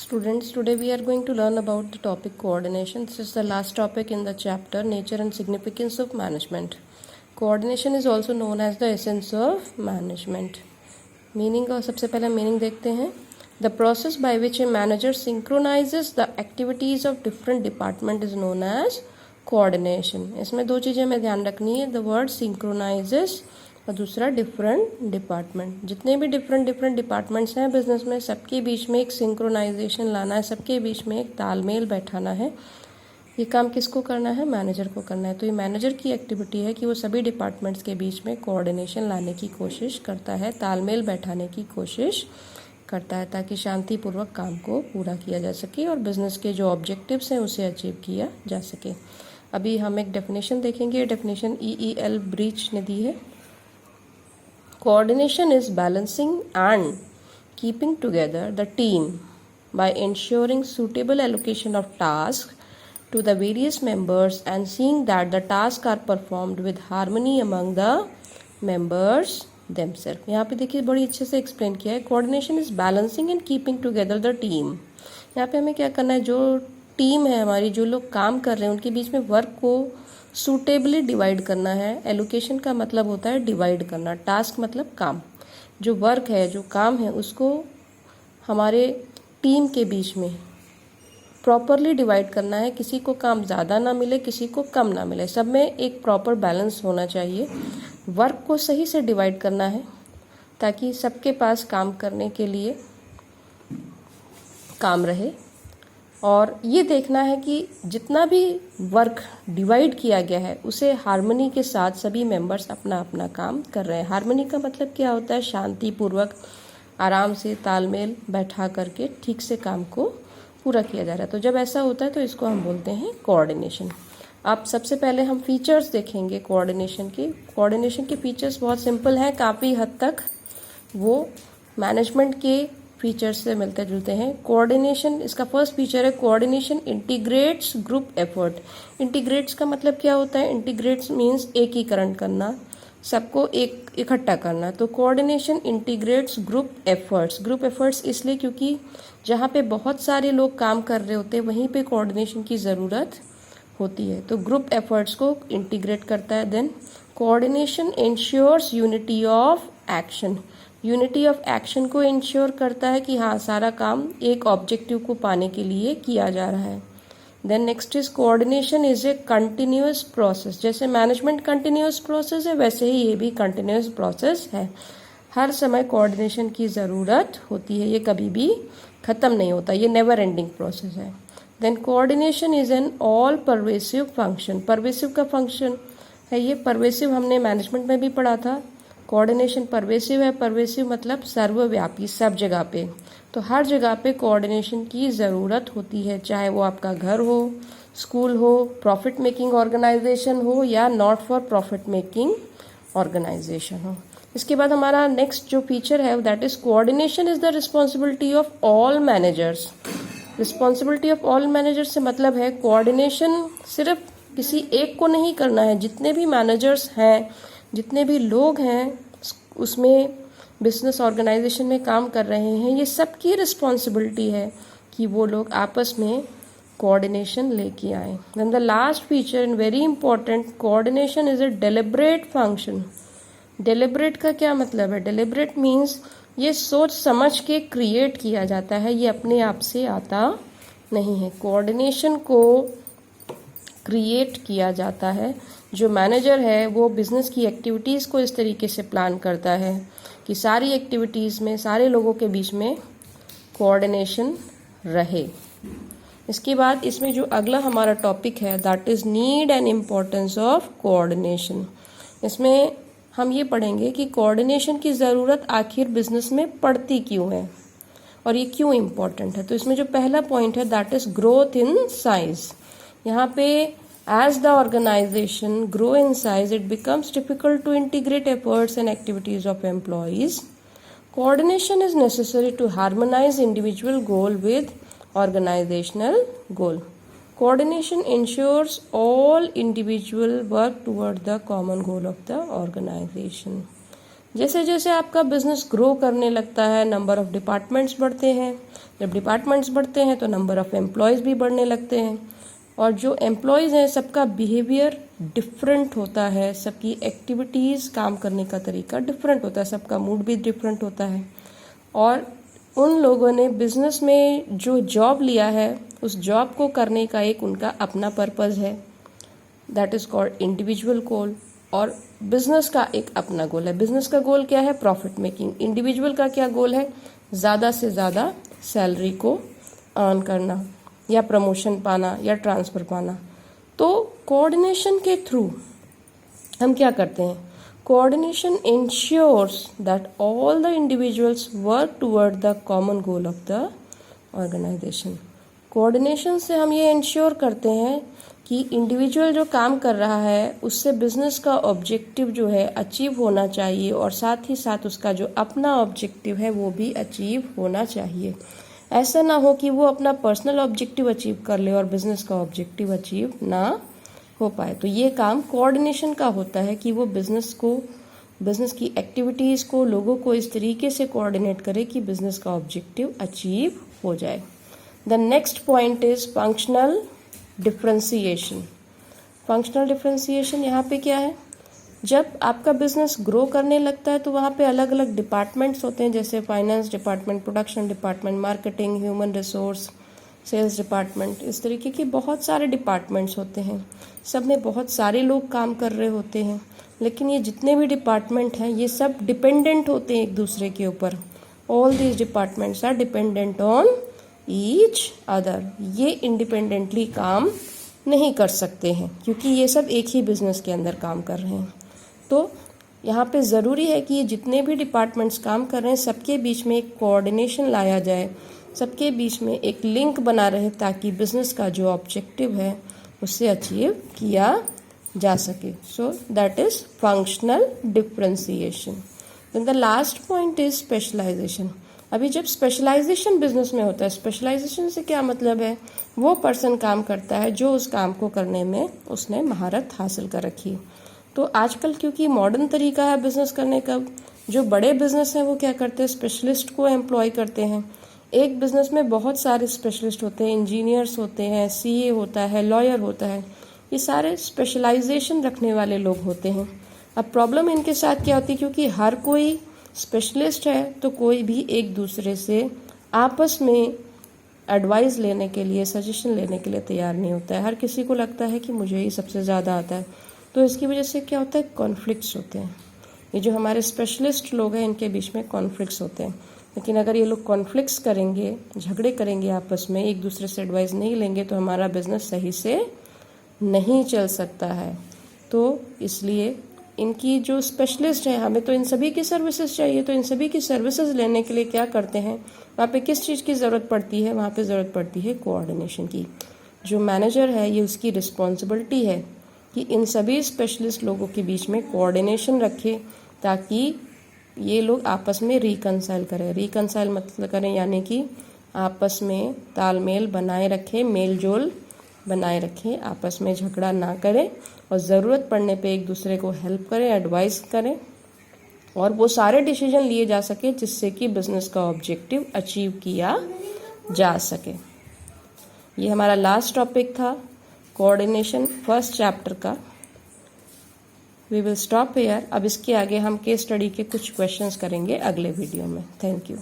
Students, today we are going to learn about the topic coordination. This is the last topic in the chapter Nature and Significance of Management. Coordination is also known as the essence of management. Meaning का सबसे पहले meaning देखते हैं. The process by which a manager synchronizes the activities of different department is known as coordination. इसमें दो चीज़ें हमें ध्यान रखनी है. The word synchronizes और दूसरा डिफरेंट डिपार्टमेंट. जितने भी डिफरेंट डिपार्टमेंट्स हैं बिजनेस में, सबके बीच में एक सिंक्रोनाइजेशन लाना है, सबके बीच में एक तालमेल बैठाना है. ये काम किसको करना है? मैनेजर को करना है. तो ये मैनेजर की एक्टिविटी है कि वो सभी डिपार्टमेंट्स के बीच में कोऑर्डिनेशन लाने की कोशिश करता है, तालमेल बैठाने की कोशिश करता है, ताकि शांतिपूर्वक काम को पूरा किया जा सके और बिजनेस के जो ऑब्जेक्टिव्स हैं उसे अचीव किया जा सके. अभी हम एक डेफिनेशन देखेंगे. डेफिनेशन EEL ब्रीच ने दी है. Coordination is balancing and keeping together the team by ensuring suitable allocation of tasks to the various members and seeing that the tasks are performed with harmony among the members themselves. यहाँ पे देखिए बड़ी अच्छे से explain किया है. Coordination is balancing and keeping together the team. यहाँ पे हमें क्या करना है? जो टीम है हमारी, जो लोग काम कर रहे हैं, उनके बीच में वर्क को सूटेबली डिवाइड करना है. एलोकेशन का मतलब होता है डिवाइड करना. टास्क मतलब काम. जो वर्क है, जो काम है, उसको हमारे टीम के बीच में प्रॉपरली डिवाइड करना है. किसी को काम ज़्यादा ना मिले, किसी को कम ना मिले, सब में एक प्रॉपर बैलेंस होना चाहिए. वर्क को सही से डिवाइड करना है ताकि सबके पास काम करने के लिए काम रहे. और ये देखना है कि जितना भी वर्क डिवाइड किया गया है उसे हार्मनी के साथ सभी मेंबर्स अपना अपना काम कर रहे हैं. हार्मनी का मतलब क्या होता है? शांतिपूर्वक, आराम से, तालमेल बैठा करके ठीक से काम को पूरा किया जा रहा है. तो जब ऐसा होता है तो इसको हम बोलते हैं कोऑर्डिनेशन. अब सबसे पहले हम फीचर्स देखेंगे कोऑर्डिनेशन के. कोऑर्डिनेशन के फीचर्स बहुत सिंपल हैं, काफ़ी हद तक वो मैनेजमेंट के फीचर्स से मिलते जुलते हैं. कोऑर्डिनेशन, इसका फर्स्ट फीचर है coordination integrates group effort. Integrates का मतलब क्या होता है? इंटीग्रेट्स मीन्स एकीकरण करना, सबको एक इकट्ठा करना. तो coordination integrates group efforts. Group efforts इसलिए क्योंकि जहाँ पे बहुत सारे लोग काम कर रहे होते हैं वहीं पे कोऑर्डिनेशन की ज़रूरत होती है. तो ग्रुप एफर्ट्स को इंटीग्रेट करता है. Then coordination ensures unity of action. Unity of action को इंश्योर करता है कि हाँ, सारा काम एक ऑब्जेक्टिव को पाने के लिए किया जा रहा है. Then next is coordination is a continuous process. जैसे मैनेजमेंट कंटिन्यूअस प्रोसेस है, वैसे ही ये भी कंटिन्यूअस प्रोसेस है. हर समय कोऑर्डिनेशन की ज़रूरत होती है, ये कभी भी ख़त्म नहीं होता, ये नेवर एंडिंग प्रोसेस है. Then coordination is an all pervasive function. Pervasive का फंक्शन है ये. परवेसिव हमने मैनेजमेंट में भी पढ़ा था. कोऑर्डिनेशन परवेसिव है. परवेसिव मतलब सर्वव्यापी, सब जगह पे. तो हर जगह पे कोऑर्डिनेशन की ज़रूरत होती है, चाहे वो आपका घर हो, स्कूल हो, प्रॉफिट मेकिंग ऑर्गेनाइजेशन हो या not for profit making organisation हो. इसके बाद हमारा नेक्स्ट जो फीचर है that is coordination is the responsibility of all managers. Responsibility of all managers से मतलब है कोऑर्डिनेशन सिर्फ किसी एक को नहीं करना है. जितने भी मैनेजर्स हैं, जितने भी लोग हैं उसमें बिजनेस ऑर्गेनाइजेशन में काम कर रहे हैं, ये सबकी रिस्पॉन्सिबिलिटी है कि वो लोग आपस में कोऑर्डिनेशन लेके आए. Then the last feature and very important, coordination is a deliberate function. Deliberate का क्या मतलब है? डेलिब्रेट मीन्स ये सोच समझ के क्रिएट किया जाता है, ये अपने आप से आता नहीं है. कोऑर्डिनेशन को क्रिएट किया जाता है. जो मैनेजर है वो बिजनेस की एक्टिविटीज़ को इस तरीके से प्लान करता है कि सारी एक्टिविटीज़ में सारे लोगों के बीच में कोऑर्डिनेशन रहे. इसके बाद इसमें जो अगला हमारा टॉपिक है that is need and importance of coordination. इसमें हम ये पढ़ेंगे कि कोऑर्डिनेशन की ज़रूरत आखिर बिजनेस में पड़ती क्यों है और ये क्यों इम्पोर्टेंट है. तो इसमें जो पहला पॉइंट है that is growth in size. यहाँ पे as the organization grow in size, it becomes difficult to integrate efforts and activities of employees. Coordination is necessary to harmonize individual goal with organizational goal. Coordination ensures all individual work toward the common goal of the organization. जैसे जैसे आपका business grow करने लगता है, number of departments बढ़ते हैं। जब departments बढ़ते हैं तो नंबर ऑफ एम्प्लॉयज़ भी बढ़ने लगते हैं, और जो एम्प्लॉयज़ हैं सबका बिहेवियर डिफरेंट होता है, सबकी एक्टिविटीज़, काम करने का तरीका डिफरेंट होता है, सबका मूड भी डिफरेंट होता है। और उन लोगों ने बिजनेस में जो जॉब लिया है उस जॉब को करने का एक उनका अपना पर्पज़ है, दैट इज़ कॉल्ड इंडिविजुअल गोल। और बिजनेस का एक अपना गोल है। बिजनेस का गोल क्या है? Profit making. इंडिविजुअल का क्या गोल है? ज़्यादा से ज़्यादा सैलरी को अर्न करना, या प्रमोशन पाना, या ट्रांसफ़र पाना। तो कोऑर्डिनेशन के थ्रू हम क्या करते हैं? Coordination ensures that all the individuals work toward the common goal of the organisation. Coordination से हम ये इंश्योर करते हैं कि इंडिविजुअल जो काम कर रहा है उससे बिजनेस का ऑब्जेक्टिव जो है अचीव होना चाहिए, और साथ ही साथ उसका जो अपना ऑब्जेक्टिव है वो भी अचीव होना चाहिए। ऐसा ना हो कि वो अपना पर्सनल ऑब्जेक्टिव अचीव कर ले और बिजनेस का ऑब्जेक्टिव अचीव ना हो पाए। तो ये काम कोऑर्डिनेशन का होता है कि वो बिजनेस की एक्टिविटीज़ को, लोगों को इस तरीके से कोऑर्डिनेट करे कि बिजनेस का ऑब्जेक्टिव अचीव हो जाए। The next point is functional differentiation. Functional differentiation यहाँ पे क्या है? जब आपका बिजनेस ग्रो करने लगता है तो वहाँ पे अलग अलग डिपार्टमेंट्स होते हैं, जैसे finance department, production department, marketing, human resource, sales department, इस तरीके के बहुत सारे डिपार्टमेंट्स होते हैं। सब में बहुत सारे लोग काम कर रहे होते हैं, लेकिन ये जितने भी डिपार्टमेंट हैं ये सब डिपेंडेंट होते हैं एक दूसरे के ऊपर। All these departments are dependent on each other. ये इंडिपेंडेंटली काम नहीं कर सकते हैं क्योंकि ये सब एक ही बिजनेस के अंदर काम कर रहे हैं। तो यहाँ पे ज़रूरी है कि ये जितने भी डिपार्टमेंट्स काम कर रहे हैं सबके बीच में एक कोऑर्डिनेशन लाया जाए, सबके बीच में एक लिंक बना रहे, ताकि बिजनेस का जो ऑब्जेक्टिव है उससे अचीव किया जा सके। So that is functional differentiation. Then the last point is specialisation. अभी जब स्पेशलाइजेशन बिजनेस में होता है, स्पेशलाइजेशन से क्या मतलब है? वो पर्सन काम करता है जो उस काम को करने में उसने महारत हासिल कर रखी है। तो आजकल क्योंकि मॉडर्न तरीका है बिजनेस करने का, जो बड़े बिजनेस हैं वो क्या करते हैं? स्पेशलिस्ट को एम्प्लॉय करते हैं। एक बिजनेस में बहुत सारे स्पेशलिस्ट होते हैं, इंजीनियर्स होते हैं, सीए होता है, लॉयर होता है, ये सारे स्पेशलाइजेशन रखने वाले लोग होते हैं। अब प्रॉब्लम इनके साथ क्या होती है? क्योंकि हर कोई स्पेशलिस्ट है तो कोई भी एक दूसरे से आपस में एडवाइस लेने के लिए, सजेशन लेने के लिए तैयार नहीं होता है। हर किसी को लगता है कि मुझे ही सबसे ज़्यादा आता है। तो इसकी वजह से क्या होता है? कॉन्फ्लिक्ट्स होते हैं। ये जो हमारे स्पेशलिस्ट लोग हैं इनके बीच में कॉन्फ्लिक्ट्स होते हैं। लेकिन अगर ये लोग कॉन्फ्लिक्ट्स करेंगे, झगड़े करेंगे आपस में, एक दूसरे से एडवाइस नहीं लेंगे, तो हमारा बिजनेस सही से नहीं चल सकता है। तो इसलिए इनकी जो स्पेशलिस्ट हैं, हमें तो इन सभी की सर्विसेज चाहिए, तो इन सभी की सर्विसेज लेने के लिए क्या करते हैं? वहाँ पे किस चीज़ की ज़रूरत पड़ती है? वहाँ पे ज़रूरत पड़ती है कोऑर्डिनेशन की। जो मैनेजर है ये उसकी रिस्पॉन्सिबिलिटी है कि इन सभी स्पेशलिस्ट लोगों के बीच में कोऑर्डिनेशन रखे, ताकि ये लोग आपस में रिकंसाइल करें। रिकंसाइल मतलब करें यानी कि आपस में तालमेल बनाए रखें, मेल जोल बनाए रखें, आपस में झगड़ा ना करें, और ज़रूरत पड़ने पे एक दूसरे को हेल्प करें, एडवाइस करें, और वो सारे डिसीजन लिए जा सके जिससे कि बिजनेस का ऑब्जेक्टिव अचीव किया जा सके। ये हमारा लास्ट टॉपिक था, कोऑर्डिनेशन, फर्स्ट चैप्टर का। We will stop here. अब इसके आगे हम केस स्टडी के कुछ क्वेश्चंस करेंगे अगले वीडियो में। Thank you.